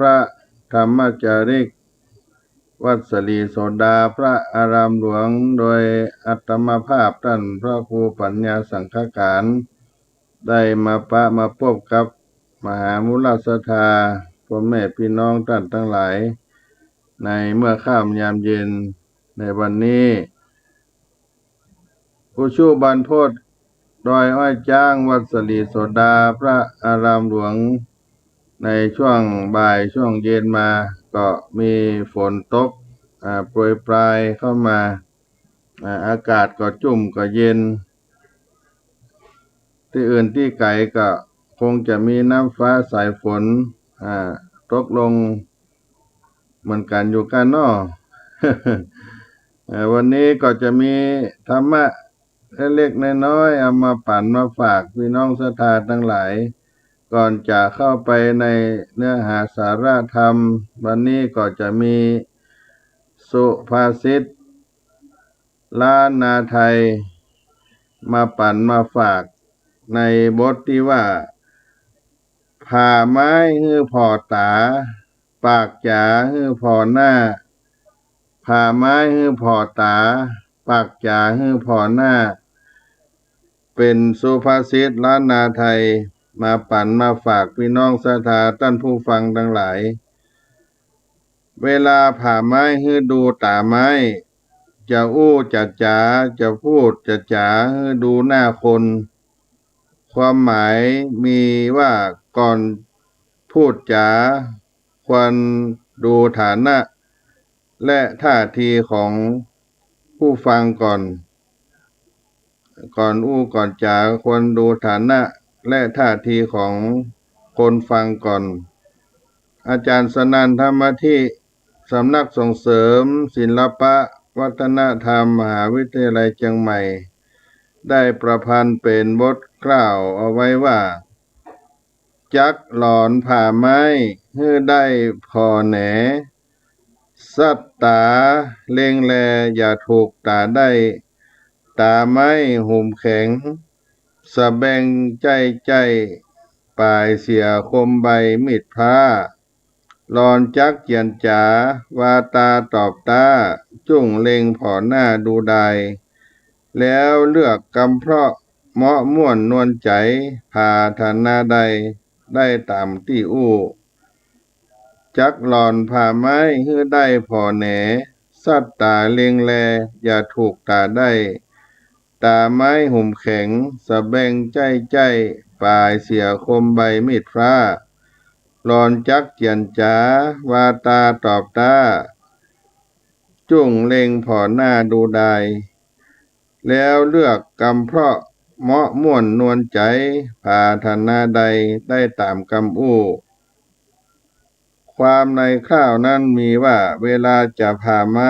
ระธรรมจาริกวัดสลีโสดาพระอารามหลวงโดยอัตมภาพท่านพระครูปัญญาสังฆการได้มาพบกับมหามุลศรัทธาพ่อแม่พี่น้องท่านทั้งหลายในเมื่อค่ำยามเย็นในวันนี้ผู้ชูบรรพตดอยอ้อยจ้างวัดสลีโสดาพระอารามหลวงในช่วงบ่ายช่วงเย็นมาก็มีฝนตกโปรยปลายเข้ามาอากาศก็จุ่มก็เย็นที่อื่นที่ไกลก็คงจะมีน้ำฟ้าสายฝนตกลงเหมือนกันอยู่กันเนาะ วันนี้ก็จะมีธรรมะเล็กๆน้อยๆเอามาปั่นมาฝากพี่น้องศรัทธาทั้งหลายก่อนจะเข้าไปในเนื้อหาสาระธรรมวันนี้ก็จะมีสุภาษิตล้านนาไทยมาปั่นมาฝากในบทที่ว่าผ่าไม้ฮื้อผ่อตาปากจ๋าฮื้อผ่อหน้าผ่าไม้ฮื้อผ่อตาปากจ๋าฮื้อผ่อหน้าเป็นสุภาษิตล้านนาไทยมาปั่นมาฝากพี่น้องศรัทธาท่านผู้ฟังทั้งหลายเวลาผ่าไม้ฮื้อดูตาไม้จะอู้จะจ๋าจะพูดจะจ๋าฮื้อดูหน้าคนความหมายมีว่าก่อนพูดจาควรดูฐานะและท่าทีของผู้ฟังก่อนอู้ก่อนจาควรดูฐานะและท่าทีของคนฟังก่อนอาจารย์สนั่นธรรมธิสำนักส่งเสริมศิลปะวัฒนธรรมมหาวิทยาลัยเชียงใหม่ได้ประพันธ์เป็นบทกล่าวเอาไว้ว่าจักหลอนผ่าไม้ฮื้อได้พอแหนสัตตาเล็งแลอย่าถูกตาได้ตาไม้หุ่มแข็งสะแบงใจปลายเสียคมใบมิดผ้าลอนจักเจียนจ๋าวาตาตอบตาจุ่งเล็งผ่อหน้าดูใดแล้วเลือกกำเพราะเหมาะม่วนนวลใจพาธนาใดได้ตามที่อู้จักหลอนผ่าไม้ฮื้อได้พอแหนสัตตาเล็งแลอย่าถูกตาได้ตาไม้หุ่มแข็งสะแบงใจปลายเสียคมใบมีดพระลอนจักเจียนจ๋าวาตาตอบตาจุ่งเล็งผ่อหน้าดูใดแล้วเลือกกำเพราะเหมาะม่วนนวลใจพาธนาใดได้ตามคำอู้ความในข้าวนั้นมีว่าเวลาจะผ่าไม้